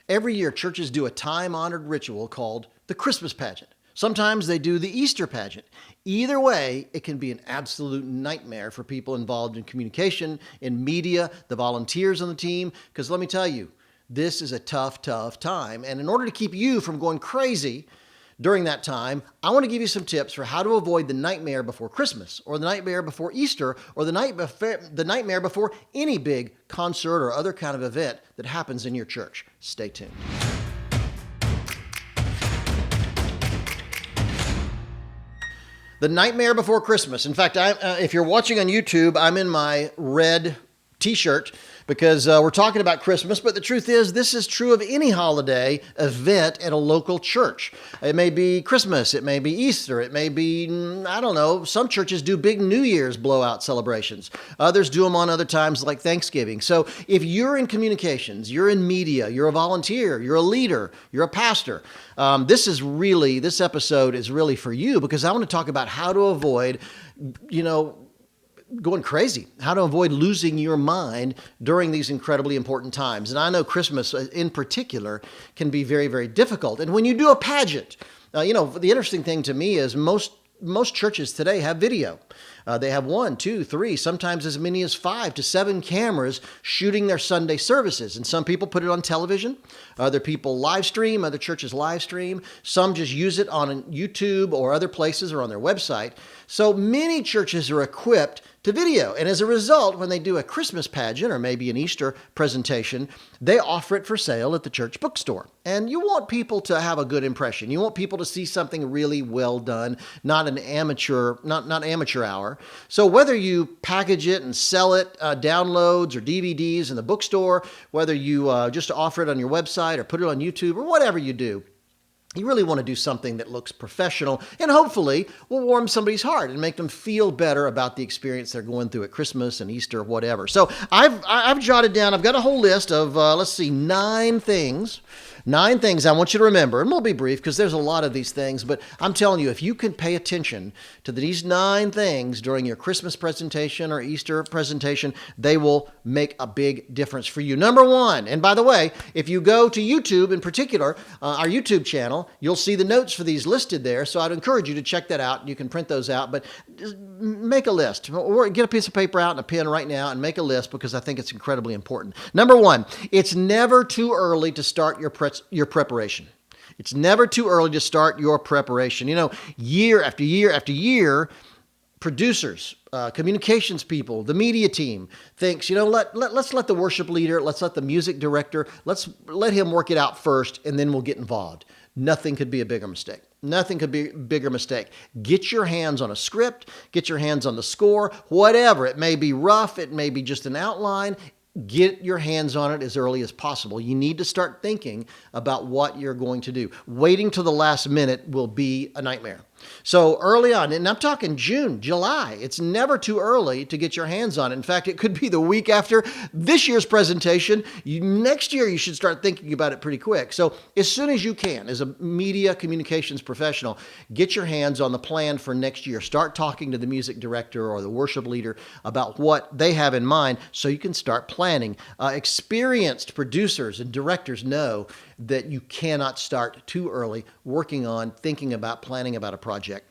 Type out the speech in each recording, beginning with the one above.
Every year, churches do a time-honored ritual called the Christmas pageant. Sometimes they do the Easter pageant. Either way, it can be an absolute nightmare for people involved in communication, in media, the volunteers on the team, because let me tell you, this is a tough, tough time. And in order to keep you from going crazy during that time, I want to give you some tips for how to avoid the nightmare before Christmas, or the nightmare before Easter, or the nightmare before any big concert or other kind of event that happens in your church. Stay tuned. The nightmare before Christmas. In fact, if you're watching on YouTube, I'm in my red t-shirt because we're talking about Christmas, but the truth is this is true of any holiday event at a local church. It may be Christmas, it may be Easter, it may be, I don't know, some churches do big New Year's blowout celebrations. Others do them on other times like Thanksgiving. So if you're in communications, you're in media, you're a volunteer, you're a leader, you're a pastor, this episode is really for you because I want to talk about how to avoid, going crazy, how to avoid losing your mind during these incredibly important times. And I know Christmas in particular can be very, very difficult. And when you do a pageant, the interesting thing to me is most churches today have video. They have 1, 2, 3, sometimes as many as 5 to 7 cameras shooting their Sunday services. And some people put it on television. Other people live stream. Other churches live stream. Some just use it on YouTube or other places or on their website. So many churches are equipped to video. And as a result, when they do a Christmas pageant or maybe an Easter presentation, they offer it for sale at the church bookstore. And you want people to have a good impression. You want people to see something really well done, not amateur hour. So whether you package it and sell it, downloads or DVDs in the bookstore, whether you just offer it on your website or put it on YouTube or whatever you do, you really want to do something that looks professional and hopefully will warm somebody's heart and make them feel better about the experience they're going through at Christmas and Easter or whatever. So I've jotted down, I've got a whole list of, 9 things. 9 things I want you to remember, and we'll be brief because there's a lot of these things, but I'm telling you, if you can pay attention to these 9 things during your Christmas presentation or Easter presentation, they will make a big difference for you. Number 1, and by the way, if you go to YouTube in particular, our YouTube channel, you'll see the notes for these listed there, so I'd encourage you to check that out. You can print those out, but just make a list, or get a piece of paper out and a pen right now and make a list because I think it's incredibly important. Number 1, it's never too early to start your preparation. It's never too early to start your preparation. Year after year after year, producers, communications people, the media team thinks, let's let the worship leader, let's let the music director, let's let him work it out first, and then we'll get involved. Nothing could be a bigger mistake. Nothing could be a bigger mistake. Get your hands on a script, get your hands on the score, whatever. It may be rough, it may be just an outline. Get your hands on it as early as possible. You need to start thinking about what you're going to do. Waiting till the last minute will be a nightmare. So early on, and I'm talking June, July, it's never too early to get your hands on it. In fact, it could be the week after this year's presentation. Next year, you should start thinking about it pretty quick. So as soon as you can, as a media communications professional, get your hands on the plan for next year. Start talking to the music director or the worship leader about what they have in mind so you can start planning. Experienced producers and directors know that you cannot start too early working on, thinking about, planning about a project.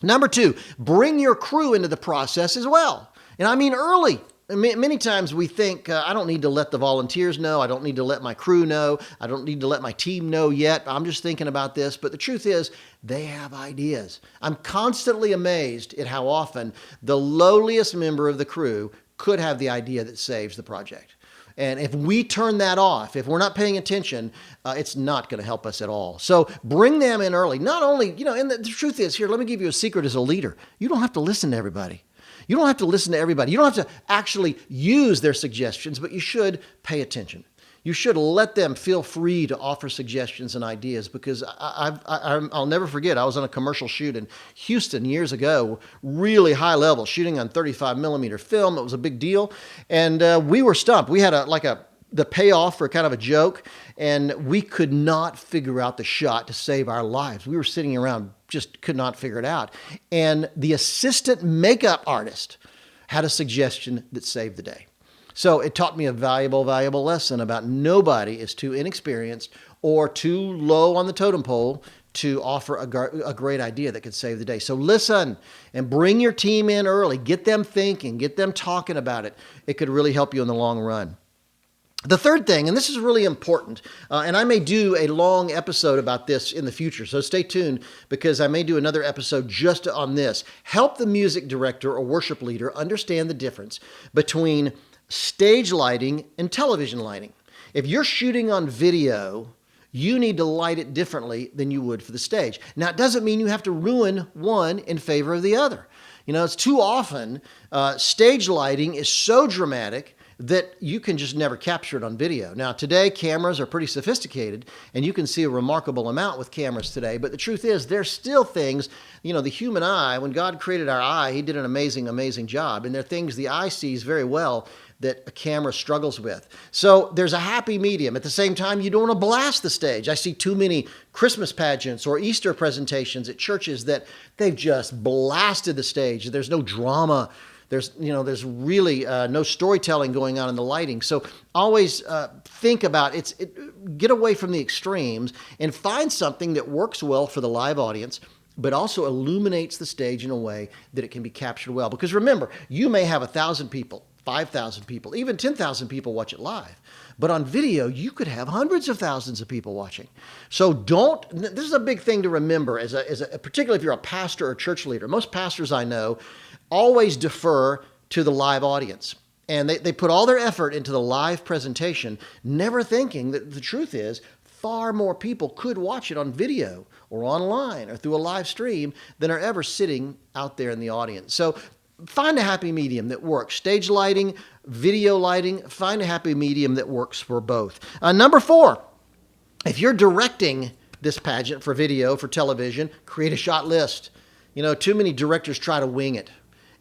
Number 2, bring your crew into the process as well. And I mean early. Many times we think, I don't need to let the volunteers know. I don't need to let my crew know. I don't need to let my team know yet. I'm just thinking about this. But the truth is, they have ideas. I'm constantly amazed at how often the lowliest member of the crew could have the idea that saves the project. And if we turn that off, if we're not paying attention, it's not going to help us at all. So bring them in early. Not only, and the truth is, here, let me give you a secret as a leader. You don't have to listen to everybody. You don't have to listen to everybody. You don't have to actually use their suggestions, but you should pay attention. You should let them feel free to offer suggestions and ideas because I'll never forget, I was on a commercial shoot in Houston years ago, really high level, shooting on 35 millimeter film. It was a big deal. And we were stumped. We had the payoff for kind of a joke, and we could not figure out the shot to save our lives. We were sitting around, just could not figure it out. And the assistant makeup artist had a suggestion that saved the day. So it taught me a valuable, valuable lesson about nobody is too inexperienced or too low on the totem pole to offer a great idea that could save the day. So listen and bring your team in early. Get them thinking. Get them talking about it. It could really help you in the long run. The third thing, and this is really important, and I may do a long episode about this in the future, so stay tuned because I may do another episode just on this. Help the music director or worship leader understand the difference between stage lighting and television lighting. If you're shooting on video, you need to light it differently than you would for the stage. Now, it doesn't mean you have to ruin one in favor of the other. You know, it's too often stage lighting is so dramatic that you can just never capture it on video. Now, today, cameras are pretty sophisticated, and you can see a remarkable amount with cameras today, but the truth is, there's still things, you know, the human eye, when God created our eye, he did an amazing, amazing job, and there are things the eye sees very well that a camera struggles with. So there's a happy medium. At the same time, you don't want to blast the stage. I see too many Christmas pageants or Easter presentations at churches that they've just blasted the stage. There's no drama. There's really no storytelling going on in the lighting. So always think about get away from the extremes and find something that works well for the live audience, but also illuminates the stage in a way that it can be captured well. Because remember, you may have 1,000 people, 5,000 people, even 10,000 people watch it live. But on video, you could have hundreds of thousands of people watching. So this is a big thing to remember, particularly if you're a pastor or church leader. Most pastors I know always defer to the live audience. And they put all their effort into the live presentation, never thinking that the truth is far more people could watch it on video or online or through a live stream than are ever sitting out there in the audience. So find a happy medium that works. Stage lighting, video lighting, find a happy medium that works for both. Number 4, if you're directing this pageant for video, for television, create a shot list. You know, too many directors try to wing it.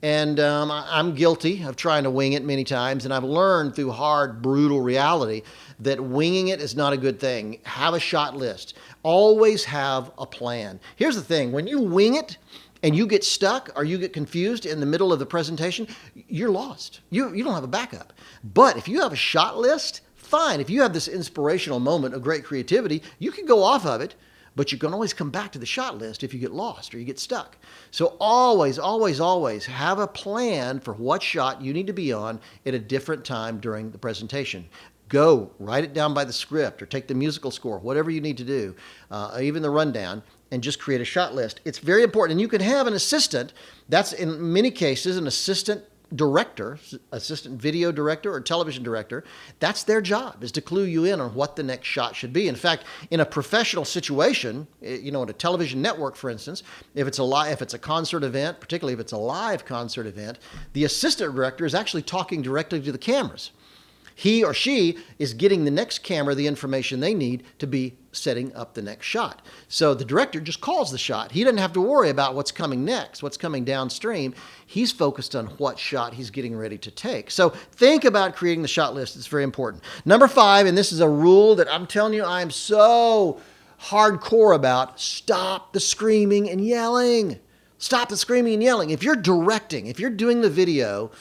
And I'm guilty of trying to wing it many times, and I've learned through hard, brutal reality that winging it is not a good thing. Have a shot list. Always have a plan. Here's the thing. When you wing it and you get stuck or you get confused in the middle of the presentation, you're lost. You don't have a backup. But if you have a shot list, fine. If you have this inspirational moment of great creativity, you can go off of it, but you can always come back to the shot list if you get lost or you get stuck. So always, always, always have a plan for what shot you need to be on at a different time during the presentation. Go, write it down by the script or take the musical score, whatever you need to do, even the rundown, and just create a shot list. It's very important. And you can have an assistant. That's in many cases an assistant director, assistant video director or television director. That's their job, is to clue you in on what the next shot should be. In fact, in a professional situation, you know, at a television network, for instance, if it's a concert event, particularly if it's a live concert event, the assistant director is actually talking directly to the cameras. He or she is getting the next camera the information they need to be setting up the next shot. So the director just calls the shot. He doesn't have to worry about what's coming next, what's coming downstream. He's focused on what shot he's getting ready to take. So think about creating the shot list. It's very important. Number 5, and this is a rule that I'm telling you I am so hardcore about, stop the screaming and yelling. Stop the screaming and yelling. If you're directing, if you're doing the video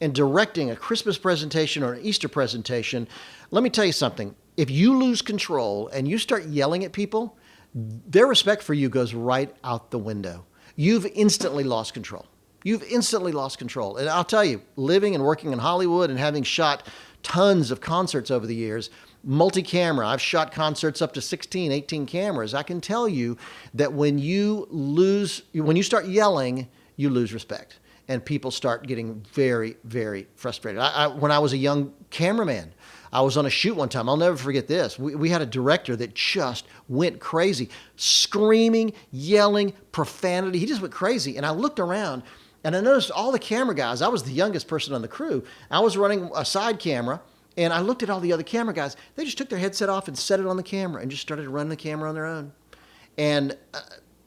and directing a Christmas presentation or an Easter presentation, let me tell you something. If you lose control and you start yelling at people, their respect for you goes right out the window. You've instantly lost control. You've instantly lost control. And I'll tell you, living and working in Hollywood and having shot tons of concerts over the years, multi-camera, I've shot concerts up to 16, 18 cameras. I can tell you that when you start yelling, you lose respect. And people start getting very, very frustrated. When I was a young cameraman, I was on a shoot one time. I'll never forget this. We had a director that just went crazy, screaming, yelling, profanity. He just went crazy. And I looked around and I noticed all the camera guys. I was the youngest person on the crew. I was running a side camera and I looked at all the other camera guys. They just took their headset off and set it on the camera and just started running the camera on their own. And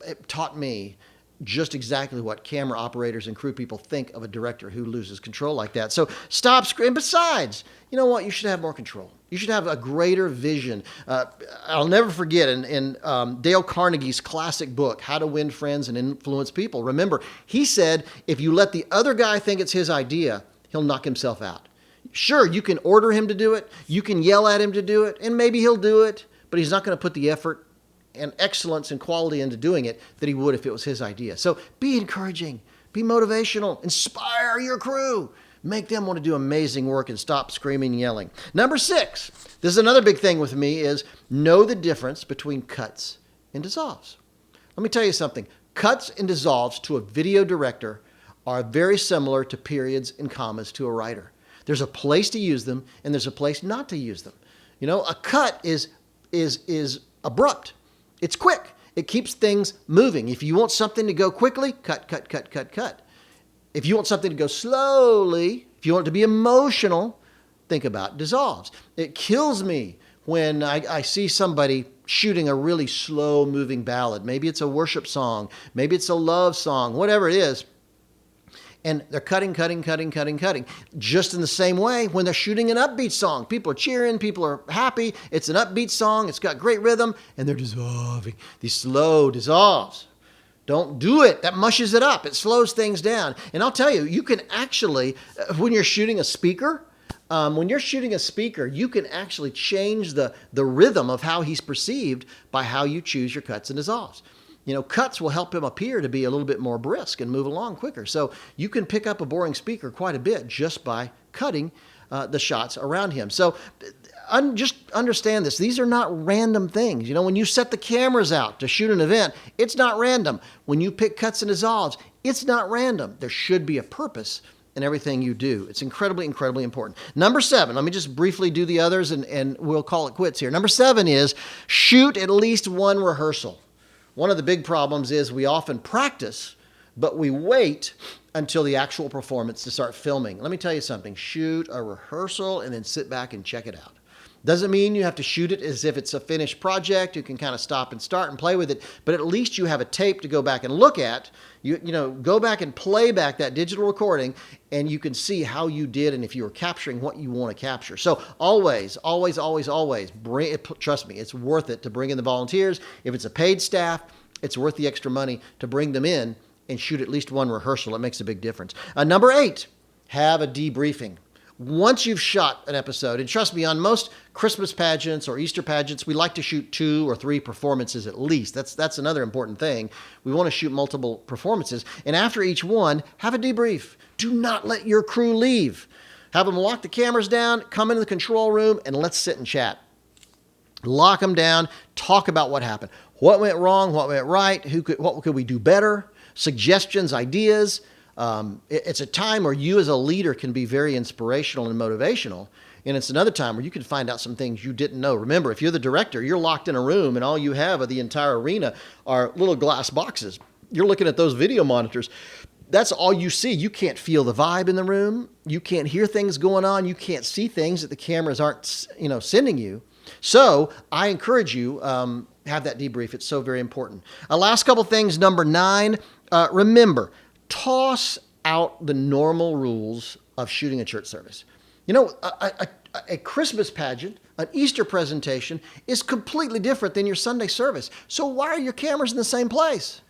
it taught me just exactly what camera operators and crew people think of a director who loses control like that. So stop screaming. Besides, you know what? You should have more control. You should have a greater vision. I'll never forget in Dale Carnegie's classic book, How to Win Friends and Influence People. Remember, he said, if you let the other guy think it's his idea, he'll knock himself out. Sure, you can order him to do it. You can yell at him to do it, and maybe he'll do it, but he's not going to put the effort and excellence and quality into doing it that he would if it was his idea. So be encouraging, be motivational, inspire your crew, make them want to do amazing work and stop screaming and yelling. Number 6, this is another big thing with me, is know the difference between cuts and dissolves. Let me tell you something. Cuts and dissolves to a video director are very similar to periods and commas to a writer. There's a place to use them and there's a place not to use them. You know, a cut is abrupt. It's quick. It keeps things moving. If you want something to go quickly, cut, cut, cut, cut, cut. If you want something to go slowly, if you want it to be emotional, think about dissolves. It kills me when I see somebody shooting a really slow moving ballad. Maybe it's a worship song. Maybe it's a love song, whatever it is. And they're cutting. Just in the same way, when they're shooting an upbeat song, people are cheering, people are happy. It's an upbeat song. It's got great rhythm, and they're dissolving. These slow dissolves. Don't do it. That mushes it up. It slows things down. And I'll tell you, you can actually, when you're shooting a speaker, you can actually change the rhythm of how he's perceived by how you choose your cuts and dissolves. You know, cuts will help him appear to be a little bit more brisk and move along quicker. So you can pick up a boring speaker quite a bit just by cutting the shots around him. So just understand this. These are not random things. You know, when you set the cameras out to shoot an event, it's not random. When you pick cuts and dissolves, it's not random. There should be a purpose in everything you do. It's incredibly, incredibly important. Number 7, let me just briefly do the others and we'll call it quits here. Number 7 is shoot at least one rehearsal. One of the big problems is we often practice, but we wait until the actual performance to start filming. Let me tell you something. Shoot a rehearsal and then sit back and check it out. Doesn't mean you have to shoot it as if it's a finished project. You can kind of stop and start and play with it, but at least you have a tape to go back and look at. You know, go back and play back that digital recording and you can see how you did and if you were capturing what you want to capture. So always bring it. Trust me, it's worth it to bring in the volunteers. If it's a paid staff, it's worth the extra money to bring them in and shoot at least one rehearsal. It makes a big difference. Number 8, have a debriefing. Once you've shot an episode, and trust me, on most Christmas pageants or Easter pageants, we like to shoot 2 or 3 performances at least. That's another important thing. We want to shoot multiple performances. And after each one, have a debrief. Do not let your crew leave. Have them lock the cameras down, come into the control room, and let's sit and chat. Lock them down, talk about what happened. What went wrong, what went right, what could we do better, suggestions, ideas. It's a time where you as a leader can be very inspirational and motivational. And it's another time where you can find out some things you didn't know. Remember, if you're the director, you're locked in a room and all you have of the entire arena are little glass boxes. You're looking at those video monitors. That's all you see. You can't feel the vibe in the room. You can't hear things going on. You can't see things that the cameras aren't, sending you. So I encourage you, have that debrief. It's so very important. Last couple things. Number 9, remember, toss out the normal rules of shooting a church service. You know, a Christmas pageant, an Easter presentation is completely different than your Sunday service. So why are your cameras in the same place?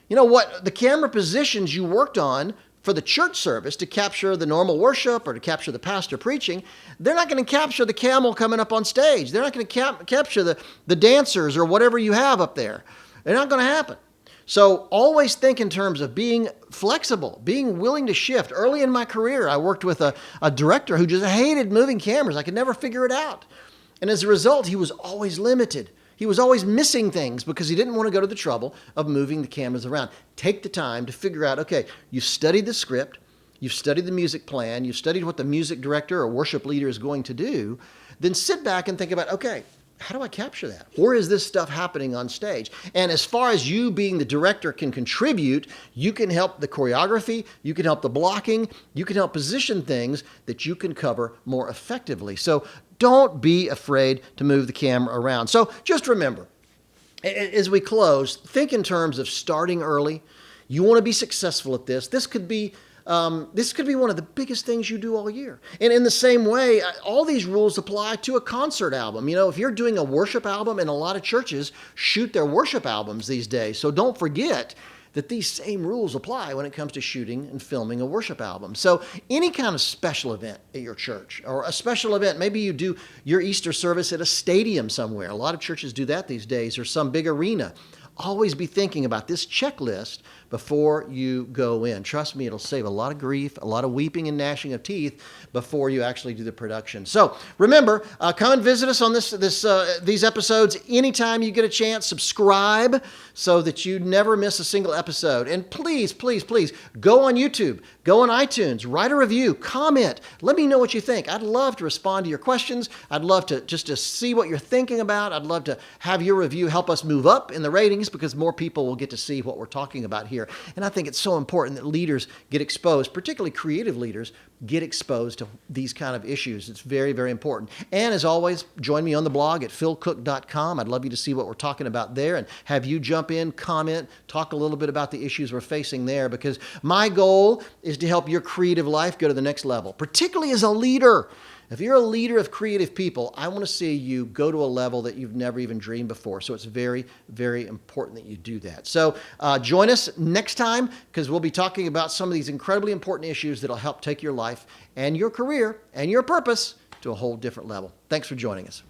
You know what? The camera positions you worked on for the church service to capture the normal worship or to capture the pastor preaching, they're not going to capture the camel coming up on stage. They're not going to capture the dancers or whatever you have up there. They're not going to happen. So always think in terms of being flexible, being willing to shift. Early in my career, I worked with a director who just hated moving cameras. I could never figure it out. And as a result, he was always limited. He was always missing things because he didn't want to go to the trouble of moving the cameras around. Take the time to figure out, okay, you've studied the script, you've studied the music plan, you've studied what the music director or worship leader is going to do, then sit back and think about, okay, how do I capture that? Where is this stuff happening on stage? And as far as you being the director can contribute, you can help the choreography, you can help the blocking, you can help position things that you can cover more effectively. So don't be afraid to move the camera around. So just remember, as we close, think in terms of starting early. You want to be successful at this. This could be one of the biggest things you do all year. And in the same way, all these rules apply to a concert album. You know, if you're doing a worship album, and a lot of churches shoot their worship albums these days, so don't forget that these same rules apply when it comes to shooting and filming a worship album. So any kind of special event at your church, or a special event, maybe you do your Easter service at a stadium somewhere. A lot of churches do that these days, or some big arena. Always be thinking about this checklist before you go in. Trust me, it'll save a lot of grief, a lot of weeping and gnashing of teeth before you actually do the production. So remember, come and visit us on these episodes anytime you get a chance. Subscribe so that you never miss a single episode. And please, please, please go on YouTube, go on iTunes, write a review, comment. Let me know what you think. I'd love to respond to your questions. I'd love to just to see what you're thinking about. I'd love to have your review help us move up in the ratings, because more people will get to see what we're talking about here. And I think it's so important that leaders get exposed, particularly creative leaders, get exposed to these kind of issues. It's very, very important. And as always, join me on the blog at philcooke.com. I'd love you to see what we're talking about there and have you jump in, comment, talk a little bit about the issues we're facing there, because my goal is to help your creative life go to the next level, particularly as a leader. If you're a leader of creative people, I want to see you go to a level that you've never even dreamed before. So it's very, very important that you do that. So join us next time, because we'll be talking about some of these incredibly important issues that'll help take your life and your career and your purpose to a whole different level. Thanks for joining us.